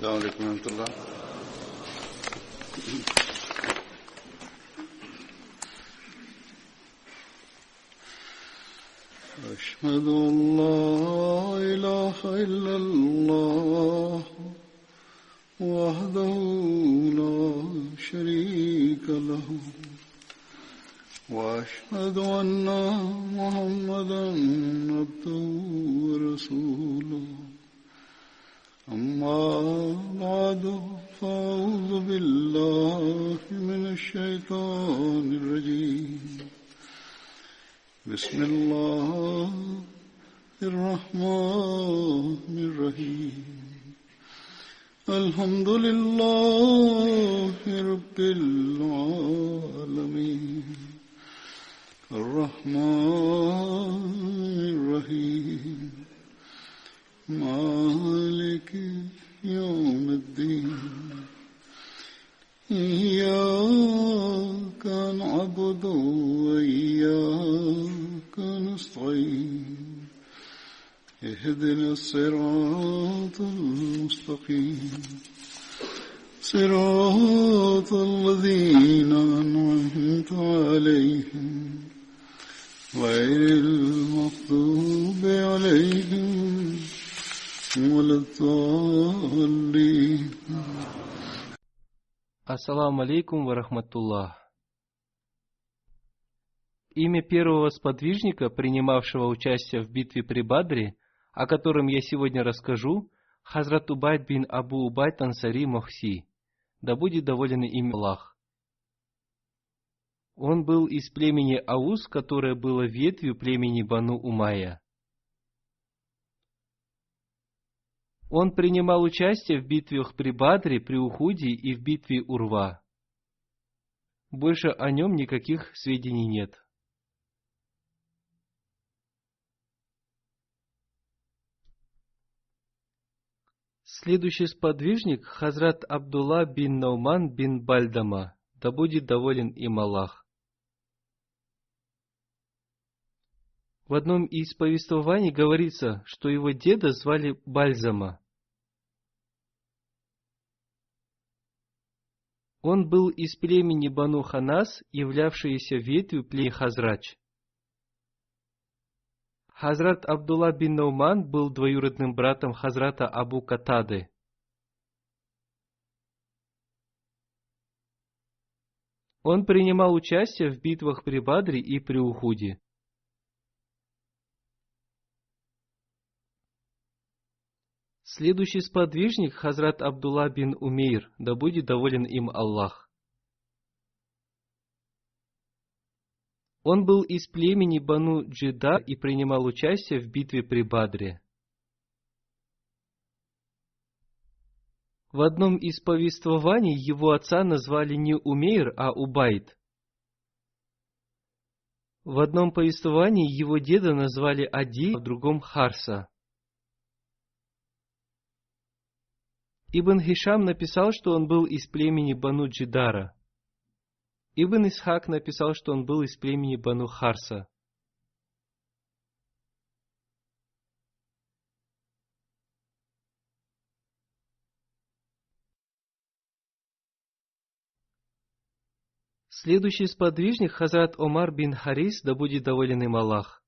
السلام عليكم ورحمة الله. أشهد أن لا إله إلا الله وحده لا شريك له وأشهد أن محمدا عبده ورسوله أما بعد فأعوذ بالله من الشيطان الرجيم بسم الله الرحمن الرحيم الحمد لله رب العالمين الرحمن الرحيم مالك يوم الدين إياك نعبد وإياك نستعين اهدنا الصراط المستقيم صراط الذين أنعمت عليهم غير المغضوب عليهم ولا الضالين. Ассаламу алейкум ва рахматуллах. Имя первого сподвижника, принимавшего участие в битве при Бадре, о котором я сегодня расскажу, Хазрат Убайд бин Абу Убайд Ансари Мохси. Да будет доволен им Аллах. Он был из племени Аус, которое было ветвью племени Бану Умайя. Он принимал участие в битвах при Бадре, при Ухуде и в битве Урва. Больше о нем никаких сведений нет. Следующий сподвижник — Хазрат Абдулла бин Науман бин Бальдама. Да будет доволен им Аллах. В одном из повествований говорится, что его деда звали Бальзама. Он был из племени Бану Ханас, являвшееся ветвью племени Хазрач. Хазрат Абдулла бин Науман был двоюродным братом Хазрата Абу Катады. Он принимал участие в битвах при Бадре и при Ухуде. Следующий сподвижник — Хазрат Абдулла бин Умейр, да будет доволен им Аллах. Он был из племени Бану Джида и принимал участие в битве при Бадре. В одном из повествований его отца назвали не Умейр, а Убайд. В одном повествовании его деда назвали Ади, а в другом Харса. Ибн Хишам написал, что он был из племени Бану Джидара. Ибн Исхак написал, что он был из племени Бану Харса. Следующий сподвижник — Хазрат Омар бин Харис, да будет доволен им Аллах.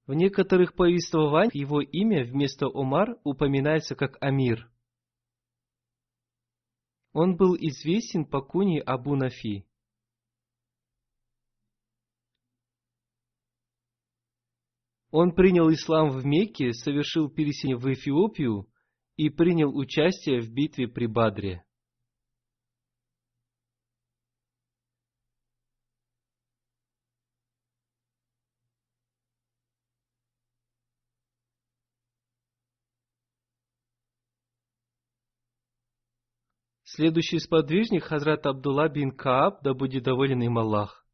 В некоторых повествованиях его имя вместо Омар упоминается как Амир. Он был известен по кунье Абу Нафи. Он принял ислам в Мекке, совершил переселение в Эфиопию и принял участие в битве при Бадре. Следующий сподвижник — Хазрат Абдулла бин Кааб, да будет доволен им Аллах.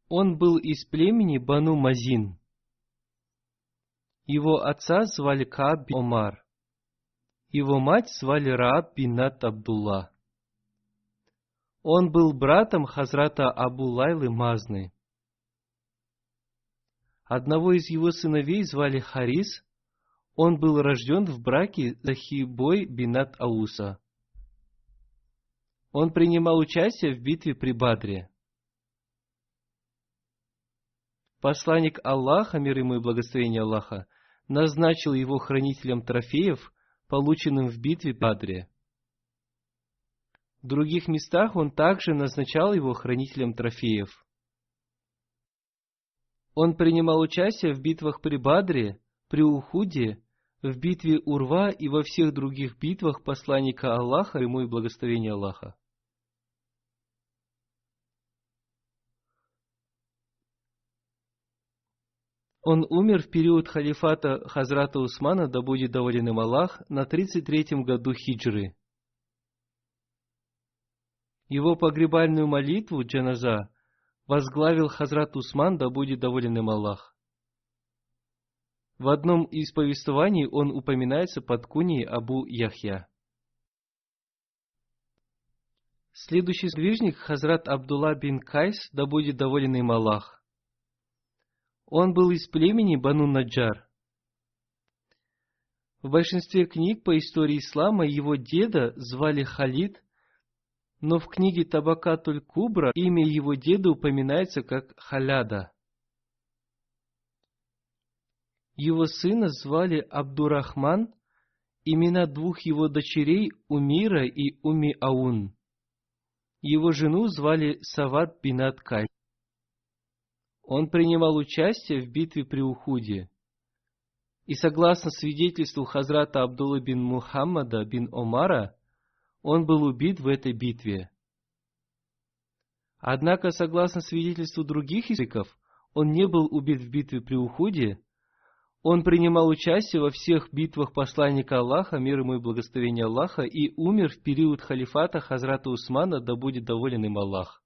Он был из племени Бану Мазин. Его отца звали Кааб бин Омар. Его мать звали Рааб бинат Абдулла. Он был братом Хазрата Абу Лайлы Мазны. Одного из его сыновей звали Харис, Он был рожден в браке с Захибой бинат Ауса. Он принимал участие в битве при Бадре. Посланник Аллаха, мир ему и благословение Аллаха, назначил его хранителем трофеев, полученным в битве при Бадре. В других местах он также назначал его хранителем трофеев. Он принимал участие в битвах при Бадре, при Ухуде, в битве Урва и во всех других битвах посланника Аллаха, ему и благословение Аллаха. Он умер в период халифата Хазрата Усмана, да будет доволен им Аллах, на 33-м году хиджры. Его погребальную молитву джаназа возглавил Хазрат Усман, да будет доволен им Аллах. В одном из повествований он упоминается под куньей Абу Яхья. Следующий сподвижник Хазрат Абдулла бин Кайс, да будет доволен им Аллах. Он был из племени Бану Наджар. В большинстве книг по истории ислама его деда звали Халид, но в книге Табакатуль Кубра имя его деда упоминается как Халяда. Его сына звали Абдурахман, имена двух его дочерей Умира и Уми Аун. Его жену звали Сават бинат Кайс. Он принимал участие в битве при Ухуде. И согласно свидетельству Хазрата Абдуллы бин Мухаммада бин Омара, он был убит в этой битве. Однако, согласно свидетельству других историков, он не был убит в битве при Ухуде. Он принимал участие во всех битвах посланника Аллаха, мир ему и благословение Аллаха, и умер в период халифата Хазрата Усмана, да будет доволен им Аллах.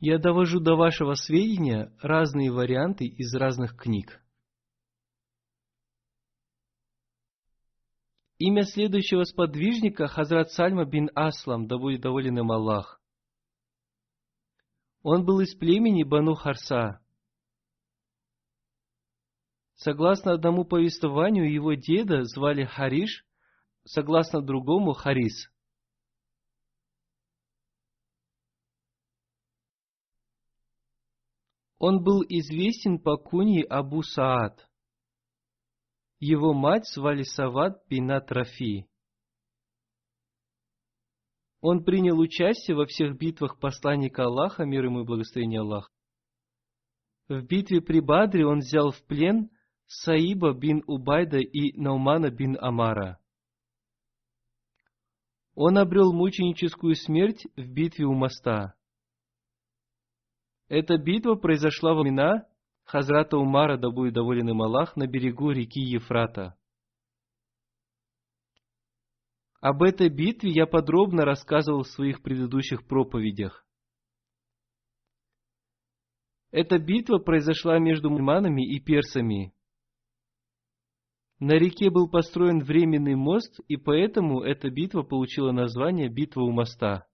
Я довожу до вашего сведения разные варианты из разных книг. Имя следующего сподвижника Хазрат Сальма бин Аслам, да будет доволен им Аллах. Он был из племени Бану Харса. Согласно одному повествованию, его деда звали Хариш, согласно другому Харис. Он был известен по кунье Абу Саад. Его мать звали Сават бинат Рафи. Он принял участие во всех битвах посланника Аллаха, мир ему и благословение Аллаха. В битве при Бадре он взял в плен Саиба бин Убайда и Наумана бин Амара. Он обрел мученическую смерть в битве у моста. Эта битва произошла во времена Хазрата Умара, да будет доволен им Аллах, на берегу реки Ефрата. Об этой битве я подробно рассказывал в своих предыдущих проповедях. Эта битва произошла между мусульманами и персами. На реке был построен временный мост, и поэтому эта битва получила название «Битва у моста».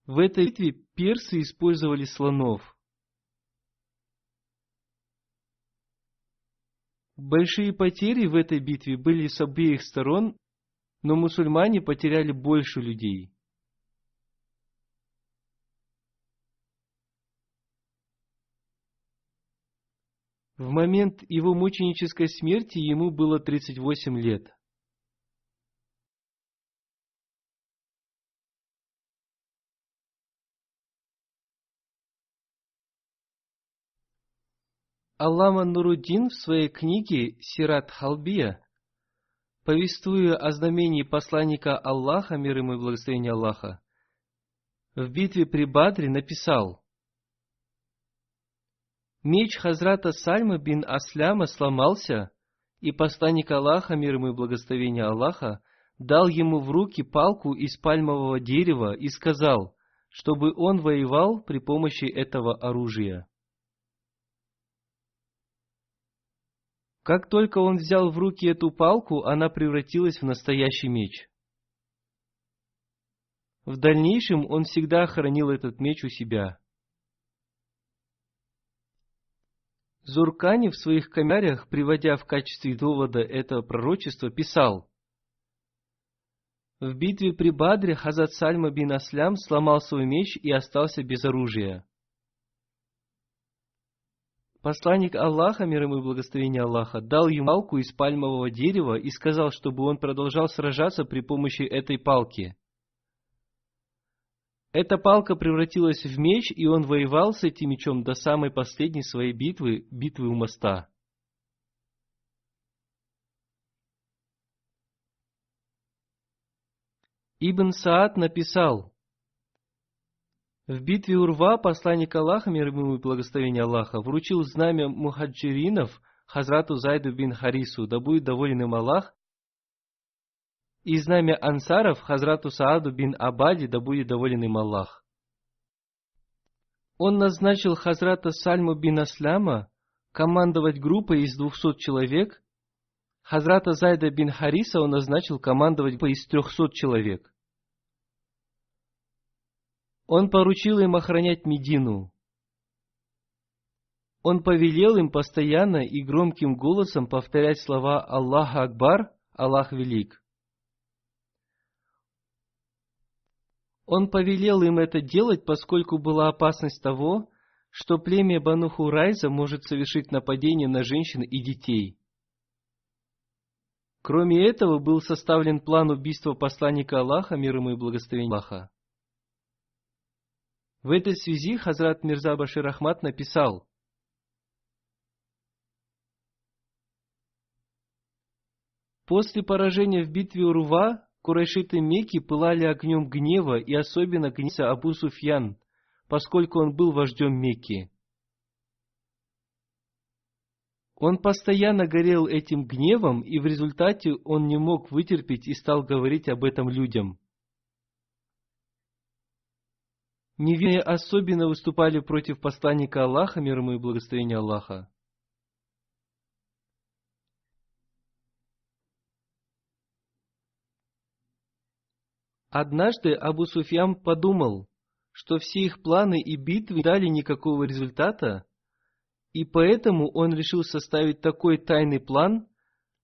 В этой битве персы использовали слонов. Большие потери в этой битве были с обеих сторон, но мусульмане потеряли больше людей. В момент его мученической смерти ему было 38 лет. Аллама Нуруддин в своей книге «Сират Халбия», повествуя о знамении посланника Аллаха, мир ему и благословение Аллаха, в битве при Бадре написал: «Меч Хазрата Сальма бин Асляма сломался, и посланник Аллаха, мир ему и благословение Аллаха, дал ему в руки палку из пальмового дерева и сказал, чтобы он воевал при помощи этого оружия. Как только он взял в руки эту палку, она превратилась в настоящий меч. В дальнейшем он всегда хранил этот меч у себя. Зуркани в своих комментариях, приводя в качестве довода это пророчество, писал: в битве при Бадре Хазрат Сальма бин Аслям сломал свой меч и остался без оружия. Посланник Аллаха, мир ему и благословение Аллаха, дал ему палку из пальмового дерева и сказал, чтобы он продолжал сражаться при помощи этой палки. Эта палка превратилась в меч, и он воевал с этим мечом до самой последней своей битвы у моста. Ибн Саад написал: в битве Урва посланник Аллаха, мир ему и благословение Аллаха, вручил знамя мухаджиринов Хазрату Зайду бин Харису, да будет доволен им Аллах, и знамя ансаров Хазрату Сааду бин Абади, да будет доволен им Аллах. Он назначил Хазрата Сальму бин Асляма командовать группой из 200 человек, Хазрата Зайда бин Хариса он назначил командовать группой из 300 человек. Он поручил им охранять Медину. Он повелел им постоянно и громким голосом повторять слова «Аллах Акбар», «Аллах Велик». Он повелел им это делать, поскольку была опасность того, что племя Бану Хурайза может совершить нападение на женщин и детей. Кроме этого, был составлен план убийства посланника Аллаха, мир ему и благословение Аллаха. В этой связи Хазрат Мирза Башир Ахмад написал: после поражения в битве Урва, курайшиты Мекки пылали огнем гнева и особенно гневался Абу Суфьян, поскольку он был вождем Мекки. Он постоянно горел этим гневом, и в результате он не мог вытерпеть и стал говорить об этом людям. Неверные особенно выступали против посланника Аллаха, мир ему и благословение Аллаха. Однажды Абу Суфьян подумал, что все их планы и битвы не дали никакого результата, и поэтому он решил составить такой тайный план,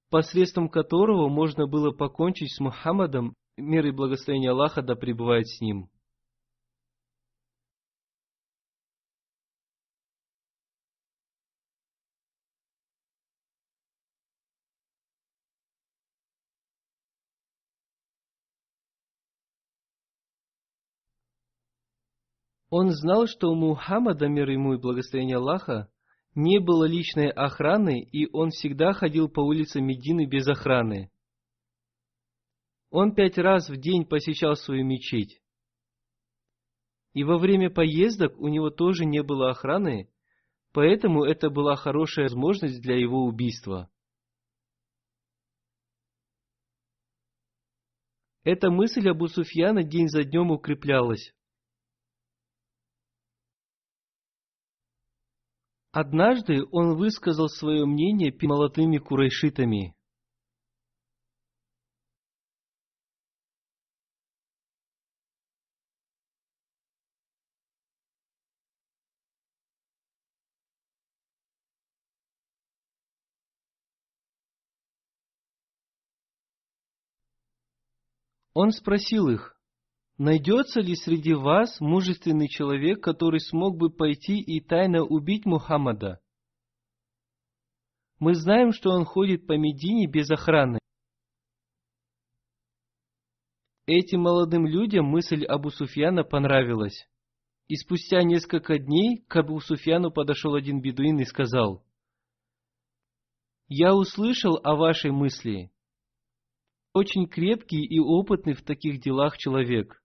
посредством которого можно было покончить с Мухаммадом, мир и благословение Аллаха да пребывает с ним. Он знал, что у Мухаммада, мир ему и благословение Аллаха, не было личной охраны, и он всегда ходил по улицам Медины без охраны. Он 5 раз в день посещал свою мечеть. И во время поездок у него тоже не было охраны, поэтому это была хорошая возможность для его убийства. Эта мысль Абу Суфьяна день за днем укреплялась. Однажды он высказал свое мнение перед молодыми курайшитами. Он спросил их: найдется ли среди вас мужественный человек, который смог бы пойти и тайно убить Мухаммада? Мы знаем, что он ходит по Медине без охраны. Этим молодым людям мысль Абу Суфьяна понравилась. И спустя несколько дней к Абу Суфьяну подошел один бедуин и сказал: «Я услышал о вашей мысли. Очень крепкий и опытный в таких делах человек.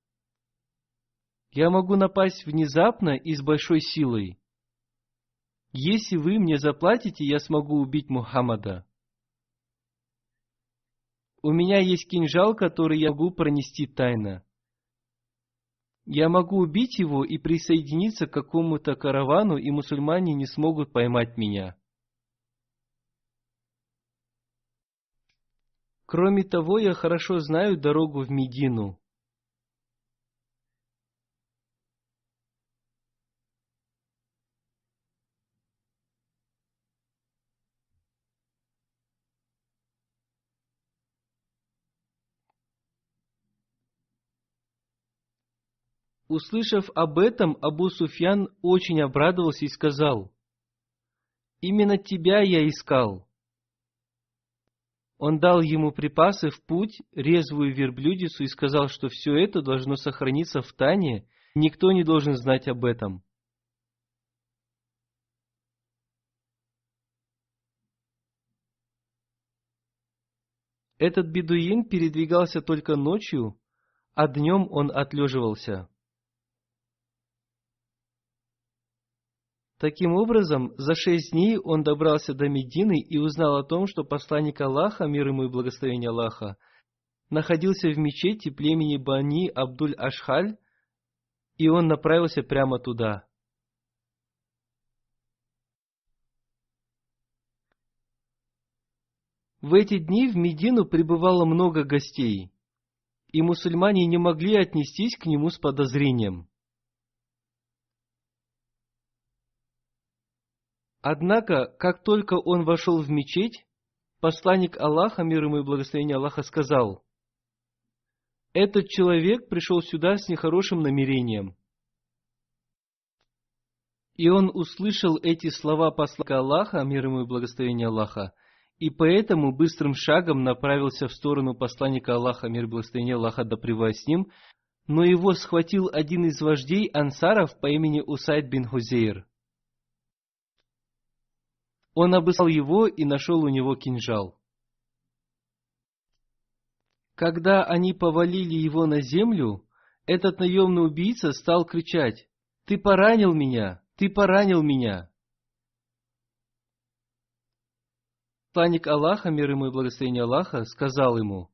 Я могу напасть внезапно и с большой силой. Если вы мне заплатите, я смогу убить Мухаммада. У меня есть кинжал, который я могу пронести тайно. Я могу убить его и присоединиться к какому-то каравану, и мусульмане не смогут поймать меня. Кроме того, я хорошо знаю дорогу в Медину. Услышав об этом, Абу Суфьян очень обрадовался и сказал: «Именно тебя я искал». Он дал ему припасы в путь, резвую верблюдицу, и сказал, что все это должно сохраниться в тайне, никто не должен знать об этом. Этот бедуин передвигался только ночью, а днем он отлеживался. Таким образом, за 6 дней он добрался до Медины и узнал о том, что посланник Аллаха, мир ему и благословение Аллаха, находился в мечети племени Бани Абдуль-Ашхаль, и он направился прямо туда. В эти дни в Медину прибывало много гостей, и мусульмане не могли отнестись к нему с подозрением. Однако, как только он вошел в мечеть, посланник Аллаха, мир ему и благословение Аллаха, сказал: «Этот человек пришел сюда с нехорошим намерением». И он услышал эти слова посланника Аллаха, мир ему и благословение Аллаха, и поэтому быстрым шагом направился в сторону посланника Аллаха, мир и благословение Аллаха, да пребывает с ним, но его схватил один из вождей ансаров по имени Усайд бин Хузейр. Он обыскал его и нашел у него кинжал. Когда они повалили его на землю, этот наемный убийца стал кричать: «Ты поранил меня! Ты поранил меня!» Посланник Аллаха, мир ему и благословение Аллаха, сказал ему: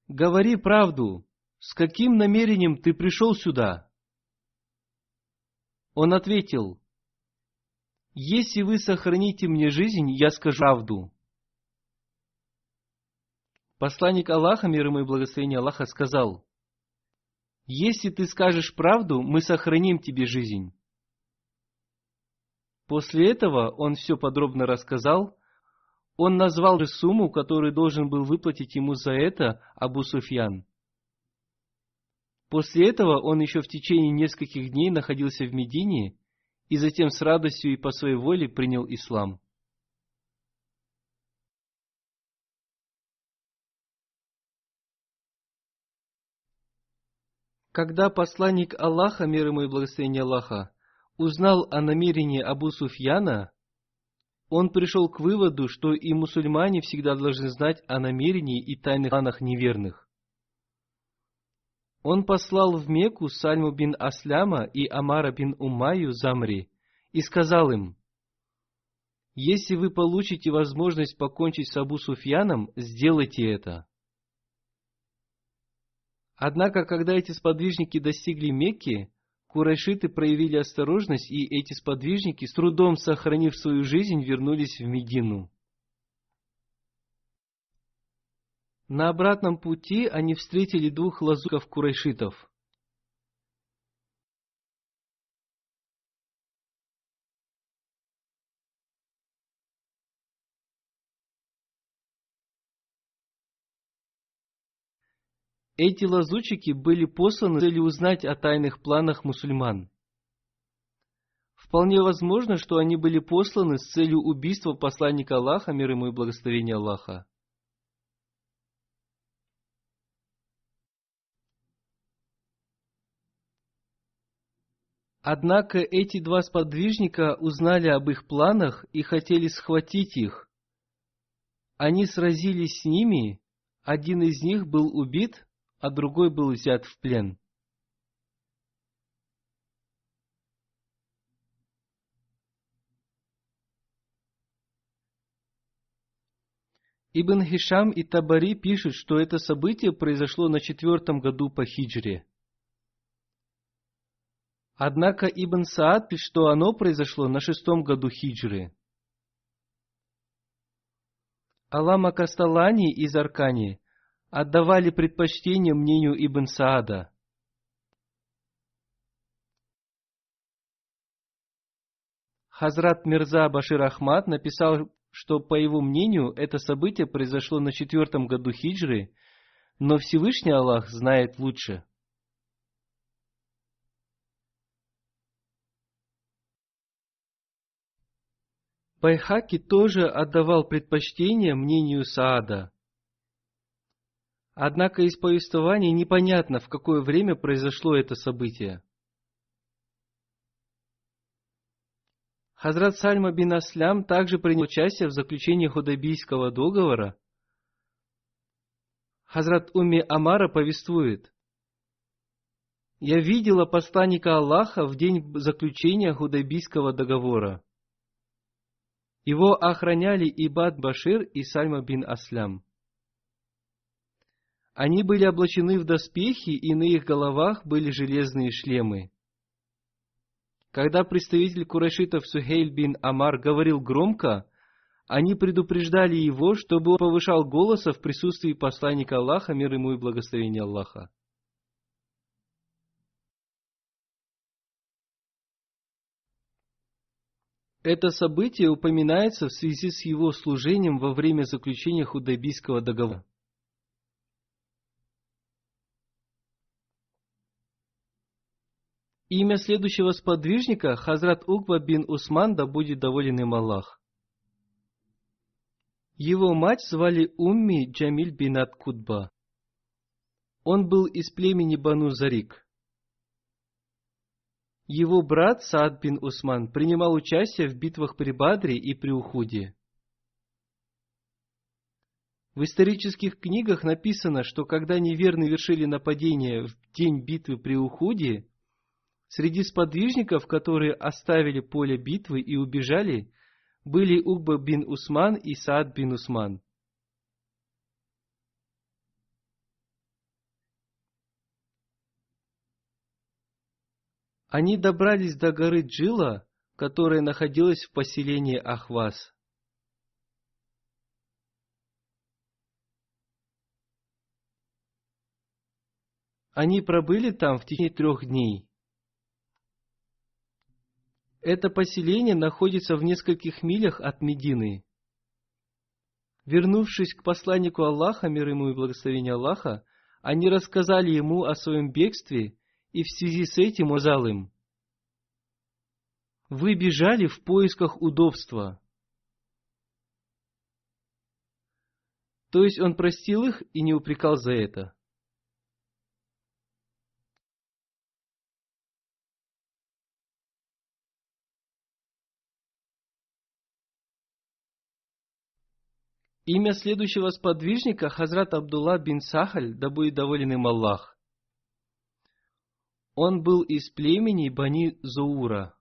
«Говори правду, с каким намерением ты пришел сюда?» Он ответил: «Если вы сохраните мне жизнь, я скажу правду». Посланник Аллаха, мир ему и благословение Аллаха, сказал: «Если ты скажешь правду, мы сохраним тебе жизнь». После этого он все подробно рассказал. Он назвал же сумму, которую должен был выплатить ему за это Абу Суфьян. После этого он еще в течение нескольких дней находился в Медине, и затем с радостью и по своей воле принял ислам. Когда посланник Аллаха, мир ему и благословение Аллаха, узнал о намерении Абу Суфьяна, он пришел к выводу, что и мусульмане всегда должны знать о намерении и тайных планах неверных. Он послал в Мекку Сальму бин Асляма и Амара бин Умайю Замри и сказал им: «Если вы получите возможность покончить с Абу Суфьяном, сделайте это». Однако, когда эти сподвижники достигли Мекки, курайшиты проявили осторожность, и эти сподвижники, с трудом сохранив свою жизнь, вернулись в Медину. На обратном пути они встретили 2 лазутчиков курайшитов. Эти лазутчики были посланы с целью узнать о тайных планах мусульман. Вполне возможно, что они были посланы с целью убийства посланника Аллаха, мир ему и благословение Аллаха. Однако эти 2 сподвижника узнали об их планах и хотели схватить их. Они сразились с ними, один из них был убит, а другой был взят в плен. Ибн Хишам и Табари пишут, что это событие произошло на 4-м году по хиджре. Однако Ибн Саад пишет, что оно произошло на 6-м году хиджры. Алама Касталани и Заркани отдавали предпочтение мнению Ибн Саада. Хазрат Мирза Башир Ахмад написал, что, по его мнению, это событие произошло на 4-м году хиджры, но Всевышний Аллах знает лучше. Байхаки тоже отдавал предпочтение мнению Саада. Однако из повествования непонятно, в какое время произошло это событие. Хазрат Сальма бин Аслям также принял участие в заключении Худайбийского договора. Хазрат Умми Амара повествует: «Я видела посланника Аллаха в день заключения Худайбийского договора. Его охраняли Ибад Башир и Сальма бин Аслям. Они были облачены в доспехи, и на их головах были железные шлемы. Когда представитель курайшитов Сухейль бин Амар говорил громко, они предупреждали его, чтобы он повышал голос в присутствии посланника Аллаха, мир ему и благословение Аллаха. Это событие упоминается в связи с его служением во время заключения Худайбийского договора. Имя следующего сподвижника — Хазрат Укба бин Усман, да будет доволен им Аллах. Его мать звали Умми Джамиль бинат Кутба. Он был из племени Бану Зарик. Его брат Саад бин Усман принимал участие в битвах при Бадре и при Ухуде. В исторических книгах написано, что когда неверные вершили нападение в день битвы при Ухуде, среди сподвижников, которые оставили поле битвы и убежали, были Укба бин Усман и Саад бин Усман. Они добрались до горы Джила, которая находилась в поселении Ахваз. Они пробыли там в течение 3 дней. Это поселение находится в нескольких милях от Медины. Вернувшись к посланнику Аллаха, мир ему и благословение Аллаха, они рассказали ему о своем бегстве, и в связи с этим он сказал им: «Вы бежали в поисках удобства». То есть он простил их и не упрекал за это. Имя следующего сподвижника — Хазрат Абдулла бин Сахаль, да будет доволен им Аллах. Он был из племени Бани Зуура.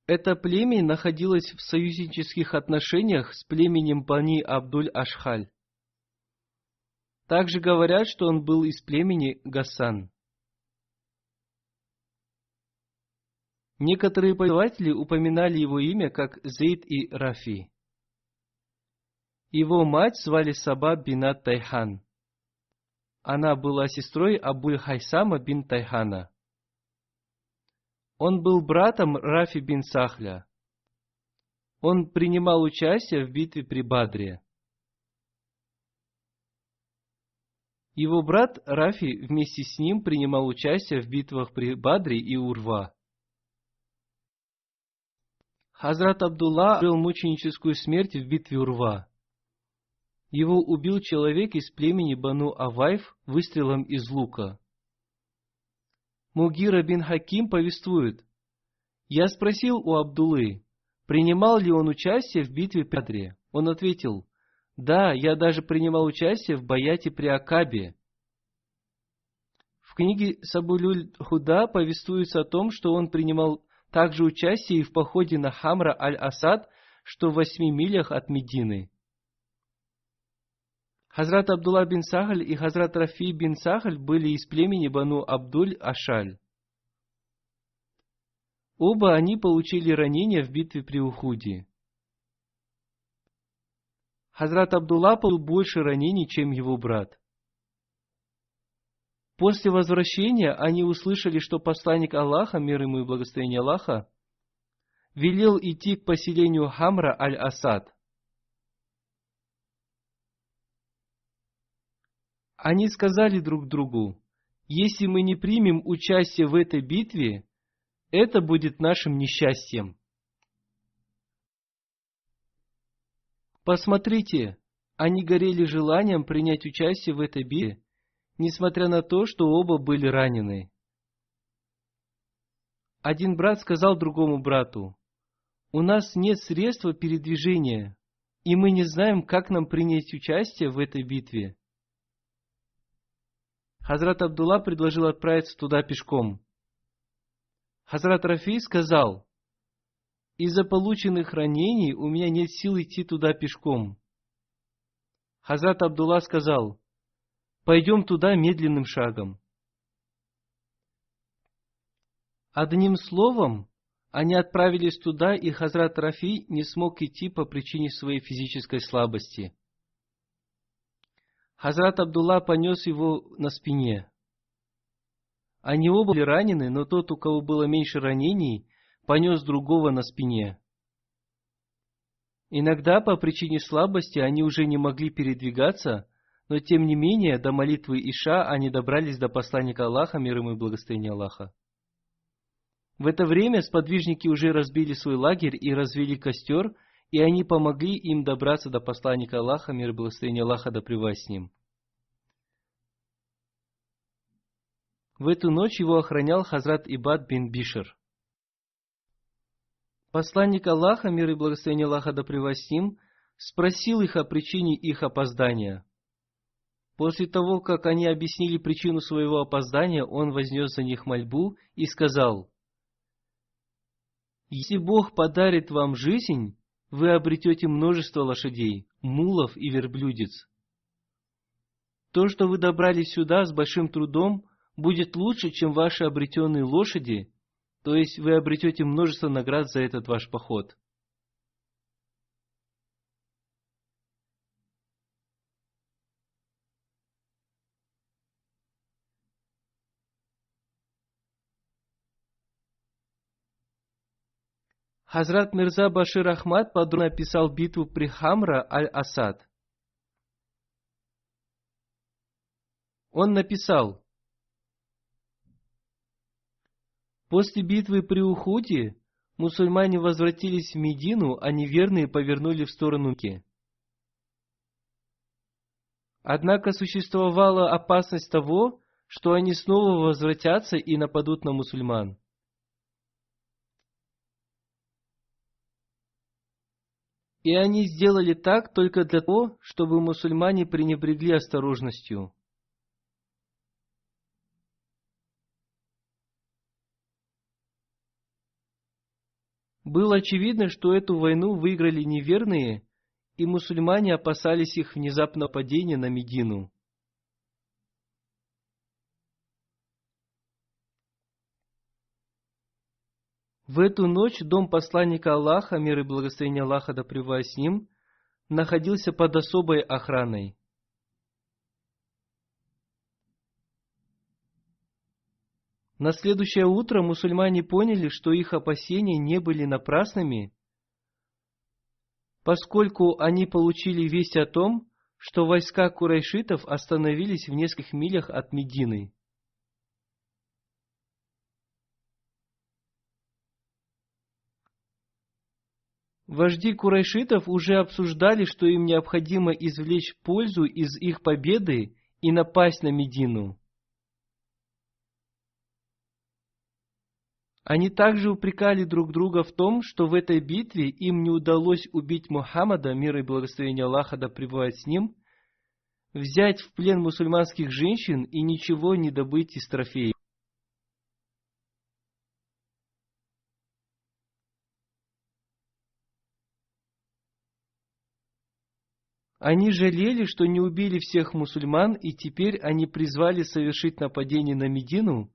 Это племя находилось в союзнических отношениях с племенем Бани Абдуль-Ашхаль. Также говорят, что он был из племени Гасан. Некоторые повествователи упоминали его имя как Зейд и Рафи. Его мать звали Саба бинат Тайхан. Она была сестрой Абуль-Хайсама бин Тайхана. Он был братом Рафи бин Сахля. Он принимал участие в битве при Бадре. Его брат Рафи вместе с ним принимал участие в битвах при Бадре и Урва. Хазрат Абдулла обрел мученическую смерть в битве Урва. Его убил человек из племени Бану Авайф выстрелом из лука. Мугира бин Хаким повествует: «Я спросил у Абдуллы, принимал ли он участие в битве при Бадре. Он ответил: да, я даже принимал участие в баяте при Акабе». В книге Сабулюль Худа повествуется о том, что он принимал также участие и в походе на Хамра аль-Асад, что в 8 милях от Медины. Хазрат Абдулла бин Сахаль и Хазрат Рафи бин Сахаль были из племени Бану Абдуль-Ашаль. Оба они получили ранения в битве при Ухуде. Хазрат Абдулла получил больше ранений, чем его брат. После возвращения они услышали, что посланник Аллаха, мир ему и благословение Аллаха, велел идти к поселению Хамра аль-Асад. Они сказали друг другу: если мы не примем участие в этой битве, это будет нашим несчастьем. Посмотрите, они горели желанием принять участие в этой битве, несмотря на то, что оба были ранены. Один брат сказал другому брату: «У нас нет средства передвижения, и мы не знаем, как нам принять участие в этой битве». Хазрат Абдулла предложил отправиться туда пешком. Хазрат Рафи сказал: «Из-за полученных ранений у меня нет сил идти туда пешком». Хазрат Абдулла сказал: «Пойдем туда медленным шагом». Одним словом, они отправились туда, и Хазрат Рафи не смог идти по причине своей физической слабости. Хазрат Абдулла понес его на спине. Они оба были ранены, но тот, у кого было меньше ранений, понес другого на спине. Иногда по причине слабости они уже не могли передвигаться, но тем не менее до молитвы Иша они добрались до посланника Аллаха, мир ему и благословение Аллаха. В это время сподвижники уже разбили свой лагерь и развели костер, и они помогли им добраться до посланника Аллаха, мир и благословение Аллаха да пребывает с ним. В эту ночь его охранял Хазрат Ибад бин Бишр. Посланник Аллаха, мир и благословение Аллаха да пребывает с ним, спросил их о причине их опоздания. После того, как они объяснили причину своего опоздания, он вознес за них мольбу и сказал: «Если Бог подарит вам жизнь, вы обретете множество лошадей, мулов и верблюдец. То, что вы добрались сюда с большим трудом, будет лучше, чем ваши обретенные лошади, то есть вы обретете множество наград за этот ваш поход». Хазрат Мирза Башир Ахмад подробно описал битву при Хамра аль-Асад. Он написал: «После битвы при Ухуде мусульмане возвратились в Медину, а неверные повернули в сторону Мекки. Однако существовала опасность того, что они снова возвратятся и нападут на мусульман. И они сделали так только для того, чтобы мусульмане пренебрегли осторожностью. Было очевидно, что эту войну выиграли неверные, и мусульмане опасались их внезапного падения на Медину. В эту ночь дом посланника Аллаха, мир и благословение Аллаха да пребывает с ним, находился под особой охраной. На следующее утро мусульмане поняли, что их опасения не были напрасными, поскольку они получили весть о том, что войска курайшитов остановились в нескольких милях от Медины. Вожди курайшитов уже обсуждали, что им необходимо извлечь пользу из их победы и напасть на Медину. Они также упрекали друг друга в том, что в этой битве им не удалось убить Мухаммада, мир и благословение Аллаха да пребывает с ним, взять в плен мусульманских женщин и ничего не добыть из трофеев. Они жалели, что не убили всех мусульман, и теперь они призвали совершить нападение на Медину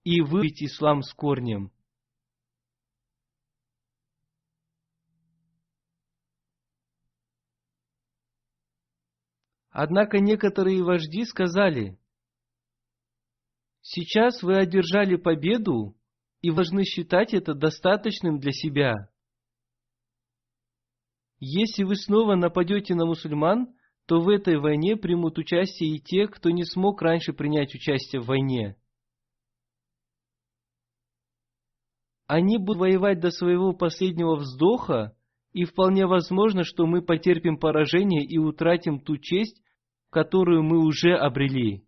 и выбить ислам с корнем. Однако некоторые вожди сказали: «Сейчас вы одержали победу и должны считать это достаточным для себя. Если вы снова нападете на мусульман, то в этой войне примут участие и те, кто не смог раньше принять участие в войне. Они будут воевать до своего последнего вздоха и вполне возможно, что мы потерпим поражение и утратим ту честь, которую мы уже обрели.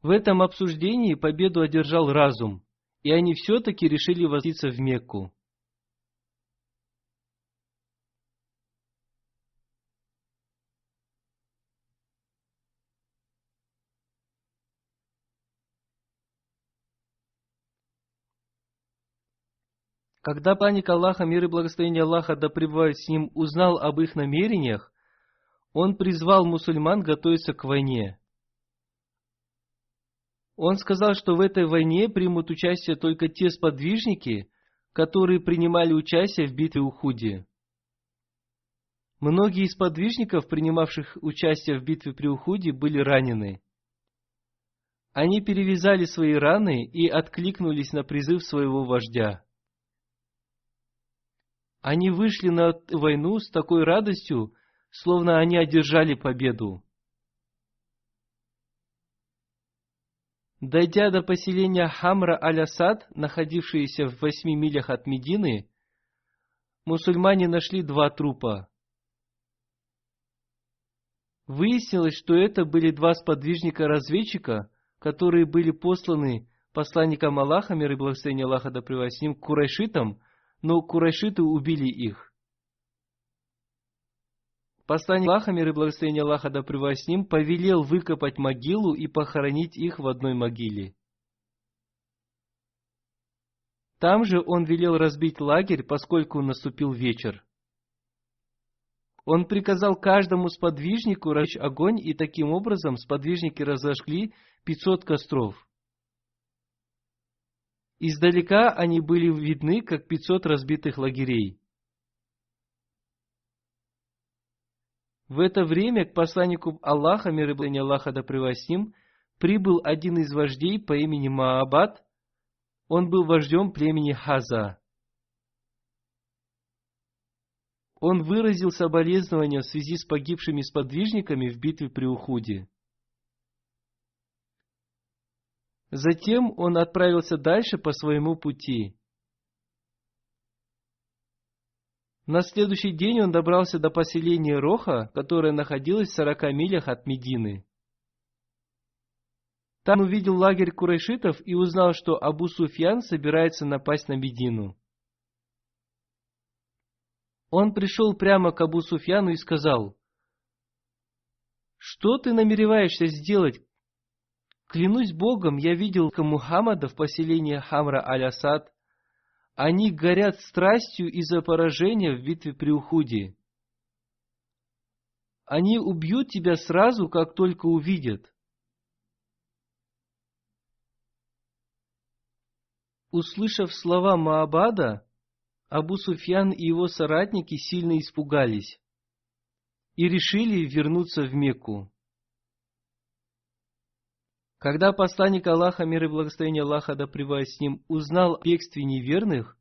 В этом обсуждении победу одержал разум, и они все-таки решили возвратиться в Мекку. Когда посланник Аллаха, мир и благословение Аллаха да пребывает с ним, узнал об их намерениях, он призвал мусульман готовиться к войне. Он сказал, что в этой войне примут участие только те сподвижники, которые принимали участие в битве Ухуде. Многие из сподвижников, принимавших участие в битве при Ухуде, были ранены. Они перевязали свои раны и откликнулись на призыв своего вождя. Они вышли на войну с такой радостью, словно они одержали победу. Дойдя до поселения Хамра аль-Асад, находившееся в 8 милях от Медины, мусульмане нашли 2 трупа. Выяснилось, что это были 2 сподвижника-разведчика, которые были посланы посланником Аллаха, мир и благословение Аллаха да пребывает с ним, к курайшитам, но курайшиты убили их. Посланник Аллаха, мир и благословение Аллаха да пребывает с ним, повелел выкопать могилу и похоронить их в одной могиле. Там же он велел разбить лагерь, поскольку наступил вечер. Он приказал каждому сподвижнику разжечь огонь, и таким образом сподвижники разожгли 500 костров. Издалека они были видны, как 500 разбитых лагерей. В это время к посланнику Аллаха, мир и благословение Аллаха да пребывает с ним, прибыл один из вождей по имени Маабад. Он был вождем племени Хаза. Он выразил соболезнования в связи с погибшими сподвижниками в битве при Ухуде. Затем он отправился дальше по своему пути. На следующий день он добрался до поселения Роха, которое находилось в 40 милях от Медины. Там он увидел лагерь курайшитов и узнал, что Абу Суфьян собирается напасть на Медину. Он пришел прямо к Абу Суфьяну и сказал: «Что ты намереваешься сделать? Клянусь Богом, я видел Мухаммада в поселении Хамра аль-Асад. Они горят страстью из-за поражения в битве при Ухуде. Они убьют тебя сразу, как только увидят». Услышав слова Маабада, Абу Суфьян и его соратники сильно испугались и решили вернуться в Мекку. Когда посланник Аллаха, мир и благословение Аллаха да пребывает с ним, узнал о бегстве неверных,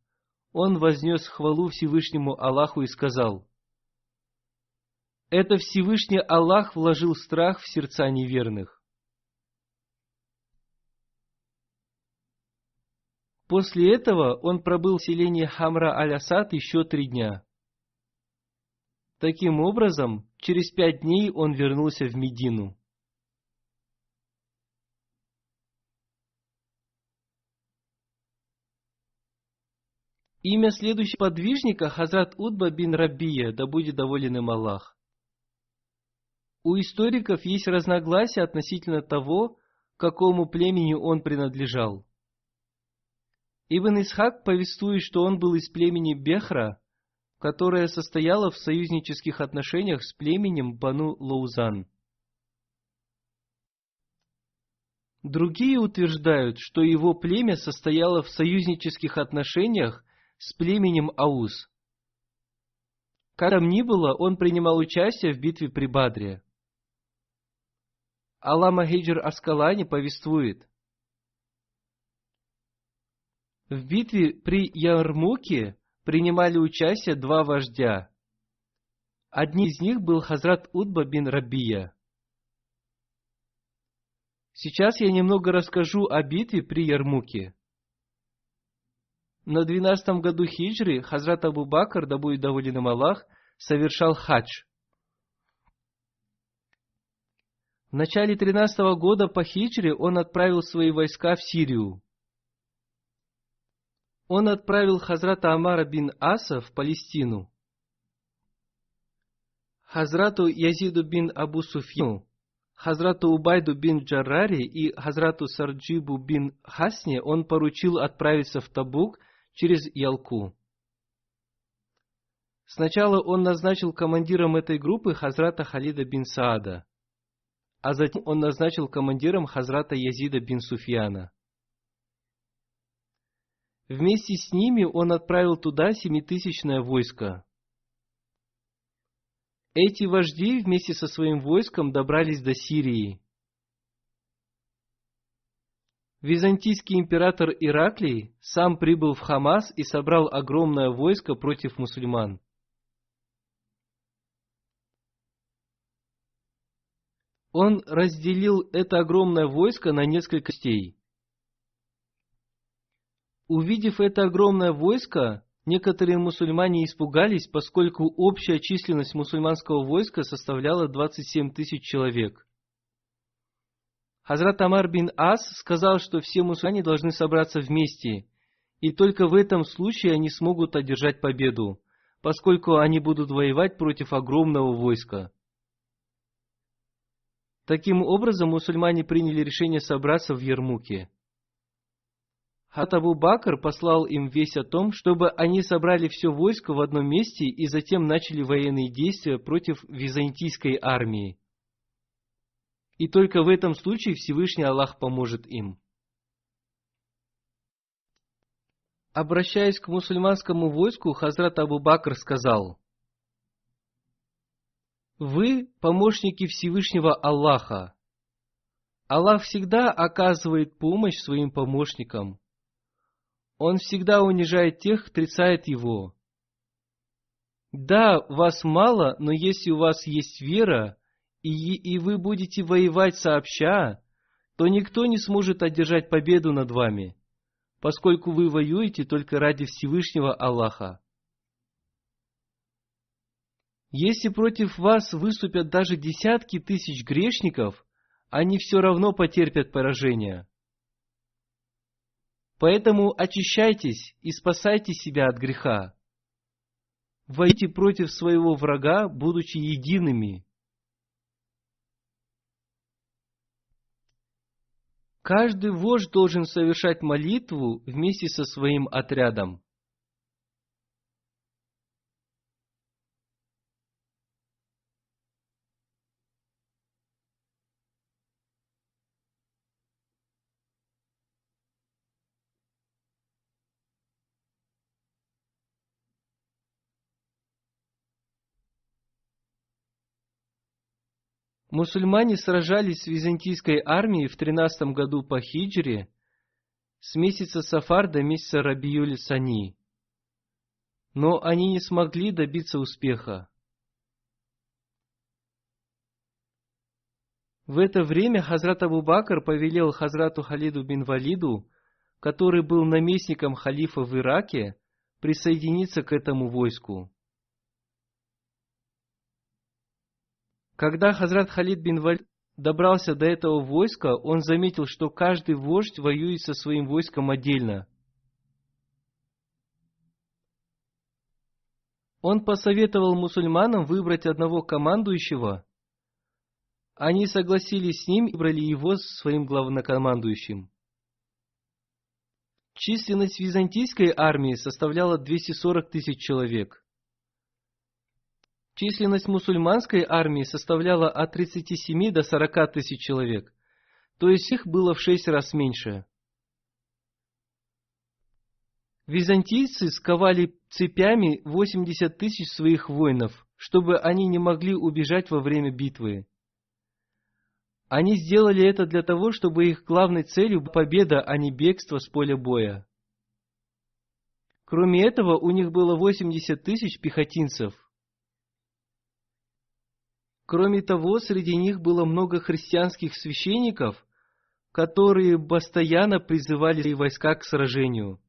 он вознес хвалу Всевышнему Аллаху и сказал: «Это Всевышний Аллах вложил страх в сердца неверных». После этого он пробыл в селении Хамра аль-Асад еще 3 дня. Таким образом, через 5 дней он вернулся в Медину. Имя следующего подвижника Хазрат Утба бин Рабия, да будет доволен им Аллах. У историков есть разногласия относительно того, к какому племени он принадлежал. Ибн Исхак повествует, что он был из племени Бехра, которое состояло в союзнических отношениях с племенем Бану Лаузан. Другие утверждают, что его племя состояло в союзнических отношениях с племенем Аус. Как там ни было, он принимал участие в битве при Бадре. Аллама Хиджр Аскалани повествует: в битве при Ярмуке принимали участие 2 вождя. Одним из них был Хазрат Утба бин Рабия. Сейчас я немного расскажу о битве при Ярмуке. на 12-м году хиджры Хазрат Абу Бакр, да будет доволен им Аллах, совершал хадж. В начале 13-го года по хиджре он отправил свои войска в Сирию. Он отправил Хазрата Амара бин Аса в Палестину, Хазрату Язиду бин Абу Суфьяну, Хазрату Убайду бин Джаррари и Хазрату Сарджибу бин Хасне он поручил отправиться в Табук через Ялку. Сначала он назначил командиром этой группы Хазрата Халида бин Саада, а затем он назначил командиром Хазрата Язида бин Суфьяна. Вместе с ними он отправил туда 7000-е войско. Эти вожди вместе со своим войском добрались до Сирии. Византийский император Ираклий сам прибыл в Хамас и собрал огромное войско против мусульман. Он разделил это огромное войско на несколько частей. Увидев это огромное войско, некоторые мусульмане испугались, поскольку общая численность мусульманского войска составляла 27 000 человек. Хазрат Амар бин Ас сказал, что все мусульмане должны собраться вместе, и только в этом случае они смогут одержать победу, поскольку они будут воевать против огромного войска. Таким образом, мусульмане приняли решение собраться в Ярмуке. Хазрат Абу Бакр послал им весть о том, чтобы они собрали все войско в одном месте и затем начали военные действия против византийской армии. И только в этом случае Всевышний Аллах поможет им. Обращаясь к мусульманскому войску, Хазрат Абу Бакр сказал: «Вы помощники Всевышнего Аллаха. Аллах всегда оказывает помощь своим помощникам. Он всегда унижает тех, кто отрицает Его. Да, вас мало, но если у вас есть вера, и вы будете воевать сообща, то никто не сможет одержать победу над вами, поскольку вы воюете только ради Всевышнего Аллаха. Если против вас выступят даже десятки тысяч грешников, они все равно потерпят поражение. Поэтому очищайтесь и спасайте себя от греха. Воюйте против своего врага, будучи едиными. Каждый вождь должен совершать молитву вместе со своим отрядом. Мусульмане сражались с византийской армией в 13 году по хиджре с месяца Сафар до месяца Рабиюль Сани. Но они не смогли добиться успеха. В это время Хазрат Абу Бакр повелел Хазрату Халиду бин Валиду, который был наместником халифа в Ираке, присоединиться к этому войску. Когда Хазрат Халид бин Валид добрался до этого войска, он заметил, что каждый вождь воюет со своим войском отдельно. Он посоветовал мусульманам выбрать одного командующего. Они согласились с ним и выбрали его своим главнокомандующим. Численность византийской армии составляла 240 000 человек. Численность мусульманской армии составляла от 37 до 40 000 человек, то есть их было в 6 раз меньше. Византийцы сковали цепями 80 000 своих воинов, чтобы они не могли убежать во время битвы. Они сделали это для того, чтобы их главной целью была победа, а не бегство с поля боя. Кроме этого, у них было 80 000 пехотинцев. Кроме того, среди них было много христианских священников, которые постоянно призывали свои войска к сражению.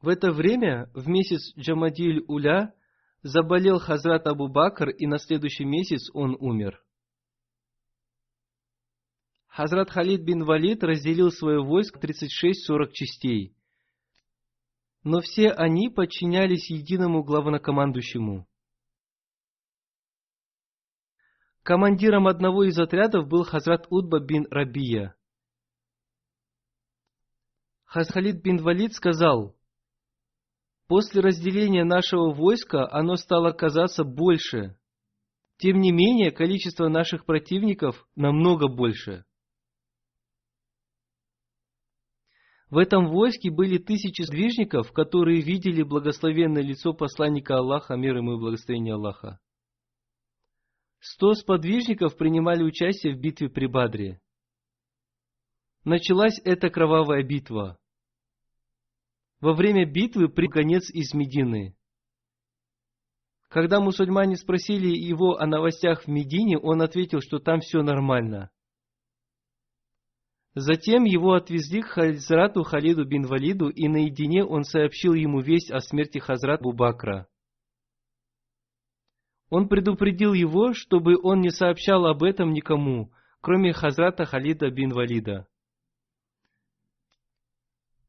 В это время, в месяц Джамадиль-Уля, заболел Хазрат Абу Бакр, и на следующий месяц он умер. Хазрат Халид бин Валид разделил свое войско в 36-40 частей, но все они подчинялись единому главнокомандующему. Командиром одного из отрядов был Хазрат Утба бин Рабия. Хазрат Халид бин Валид сказал: «После разделения нашего войска оно стало казаться больше. Тем не менее, количество наших противников намного больше. В этом войске были 1000 движников, которые видели благословенное лицо посланника Аллаха, мир ему и благословение Аллаха. 100 сподвижников принимали участие в битве при Бадре. Началась эта кровавая битва. Во время битвы прибыл гонец из Медины. Когда мусульмане спросили его о новостях в Медине, он ответил, что там все нормально. Затем его отвезли к Хазрату Халиду бин Валиду, и наедине он сообщил ему весть о смерти Хазрата Абу Бакра. Он предупредил его, чтобы он не сообщал об этом никому, кроме Хазрата Халида бин Валида.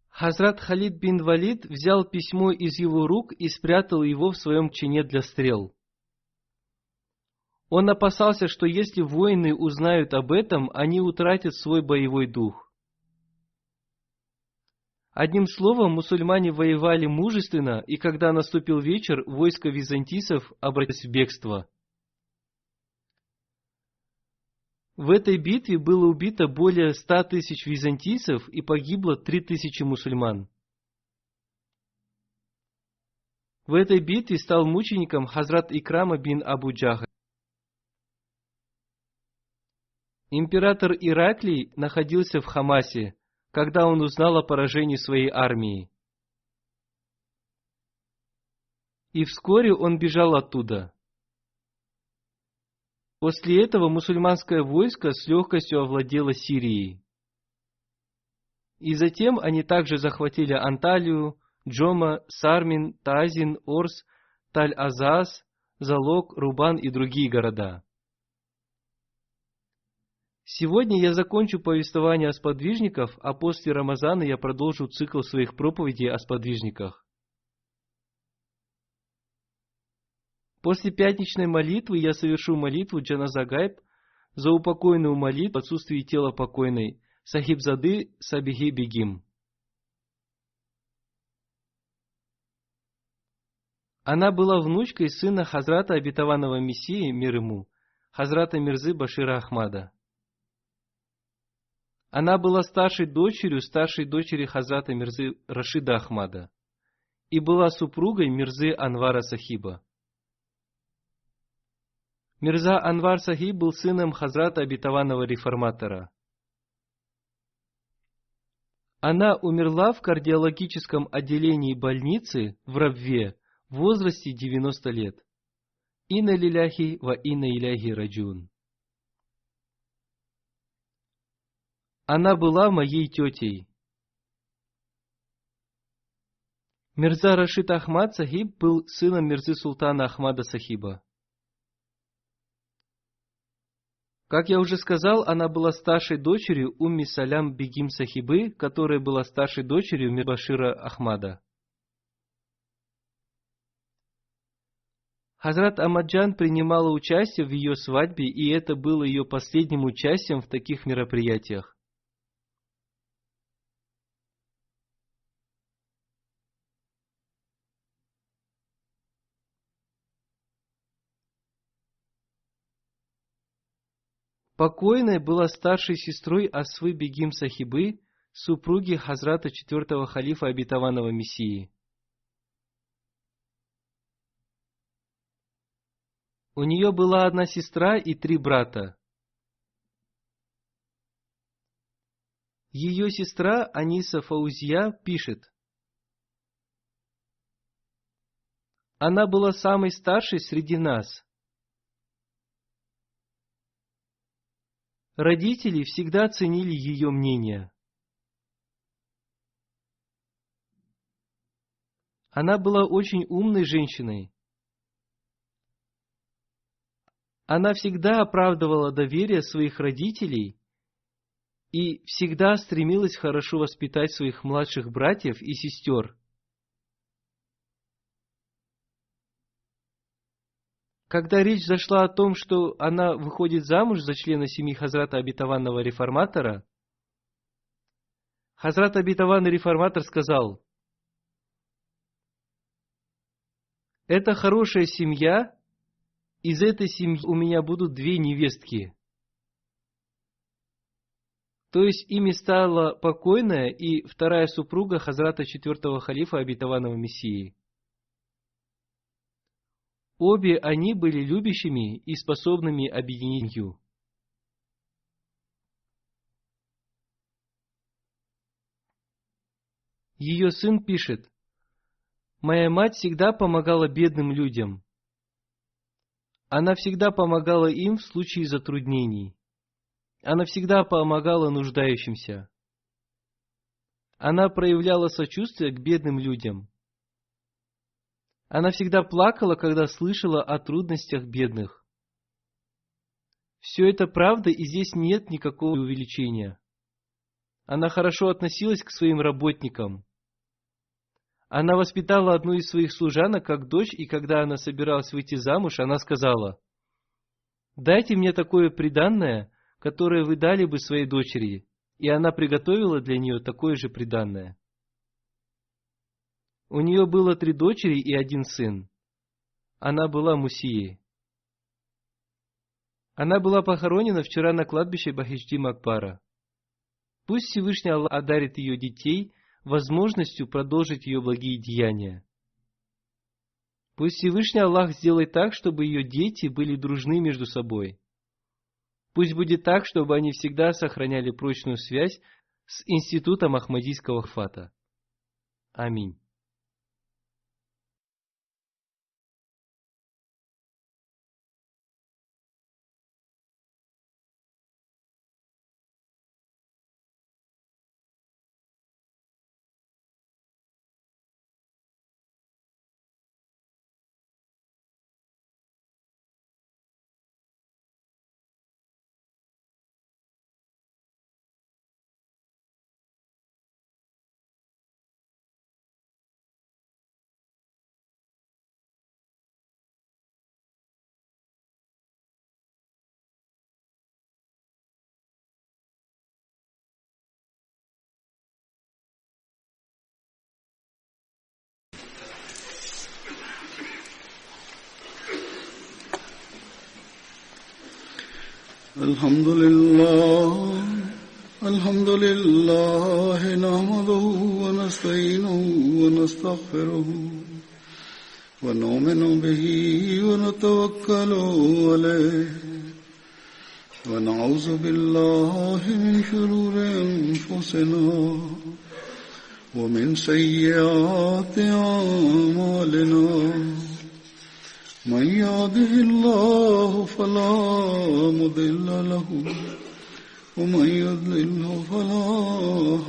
Хазрат Халид бин Валид взял письмо из его рук и спрятал его в своем чине для стрел. Он опасался, что если воины узнают об этом, они утратят свой боевой дух. Одним словом, мусульмане воевали мужественно, и когда наступил вечер, войско византийцев обратилось в бегство. В этой битве было убито более 100 000 византийцев и погибло 3000 мусульман. В этой битве стал мучеником Хазрат Икрама бин Абу Джахаль. Император Ираклий находился в Хамасе, когда он узнал о поражении своей армии. И вскоре он бежал оттуда. После этого мусульманское войско с легкостью овладело Сирией. И затем они также захватили Анталию, Джома, Сармин, Тазин, Орс, Таль-Азаз, Залог, Рубан и другие города. Сегодня я закончу повествование о сподвижниках, а после Рамазана я продолжу цикл своих проповедей о сподвижниках. После пятничной молитвы я совершу молитву Джаназа Гайб за упокойную молитву в отсутствии тела покойной Сахибзады Сабихи Бегим. Она была внучкой сына Хазрата Обетованного Мессии, мир ему, Хазрата Мирзы Башира Ахмада. Она была старшей дочери Хазрата Мирзы Рашида Ахмада и была супругой Мирзы Анвара Сахиба. Мирза Анвар Сахиб был сыном Хазрата Обетованного Реформатора. Она умерла в кардиологическом отделении больницы в Рабве в возрасте 90 лет. Инна лиляхи ва инна иляхи раджун. Она была моей тетей. Мирза Рашид Ахмад Сахиб был сыном Мирзы Султана Ахмада Сахиба. Как я уже сказал, она была старшей дочерью Умми Салям Бегим Сахибы, которая была старшей дочерью Мир Башира Ахмада. Хазрат Амаджан принимала участие в ее свадьбе, и это было ее последним участием в таких мероприятиях. Покойная была старшей сестрой Асвы Бегим Сахибы, супруги Хазрата 4-го халифа Обетованного Мессии. У нее была одна сестра и 3 брата. Ее сестра Аниса Фаузия пишет: она была самой старшей среди нас. Родители всегда ценили ее мнение. Она была очень умной женщиной. Она всегда оправдывала доверие своих родителей и всегда стремилась хорошо воспитать своих младших братьев и сестер. Когда речь зашла о том, что она выходит замуж за члена семьи Хазрата Обетованного Реформатора, Хазрат Обетованный Реформатор сказал: «Это хорошая семья, из этой семьи у меня будут 2 невестки». То есть ими стала покойная и вторая супруга Хазрата 4-го халифа Обетованного Мессии. Обе они были любящими и способными объединить семью. Ее сын пишет: «Моя мать всегда помогала бедным людям. Она всегда помогала им в случае затруднений. Она всегда помогала нуждающимся. Она проявляла сочувствие к бедным людям. Она всегда плакала, когда слышала о трудностях бедных. Все это правда, и здесь нет никакого увеличения. Она хорошо относилась к своим работникам. Она воспитала одну из своих служанок как дочь, и когда она собиралась выйти замуж, она сказала: «Дайте мне такое приданное, которое вы дали бы своей дочери», и она приготовила для нее такое же приданное. У нее было 3 дочери и 1 сын. Она была мусией. Она была похоронена вчера на кладбище Бахичти Макбара. Пусть Всевышний Аллах одарит ее детей возможностью продолжить ее благие деяния. Пусть Всевышний Аллах сделает так, чтобы ее дети были дружны между собой. Пусть будет так, чтобы они всегда сохраняли прочную связь с институтом Ахмадийского Хфата. Аминь. الحمد لله نحمده ونستعينه ونستغفره ونؤمن به ونتوكل عليه ونعوذ بالله من شرور أنفسنا ومن سيئات أعمالنا من يهده الله فلا مضل له ومن يضلل فلا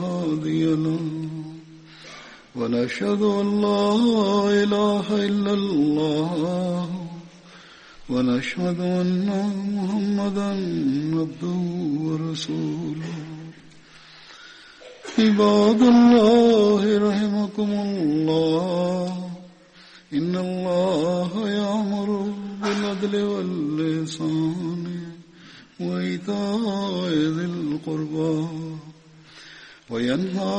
هادي له ونشهد أن لا إله إلا الله ونشهد أن محمدا عبده ورسوله عباد الله رحمكم الله إن الله يأمر بالعدل والإحسان وإيتاء ذي القربى وينهى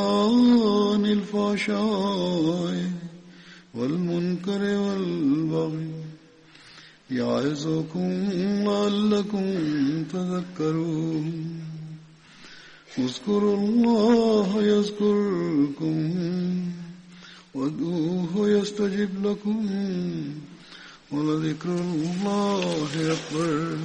عن الفحشاء والمنكر والبغي يعظكم لعلكم تذكرون اذكروا الله يذكركم وادعوه يستجب لكم ولذكر الله أكبر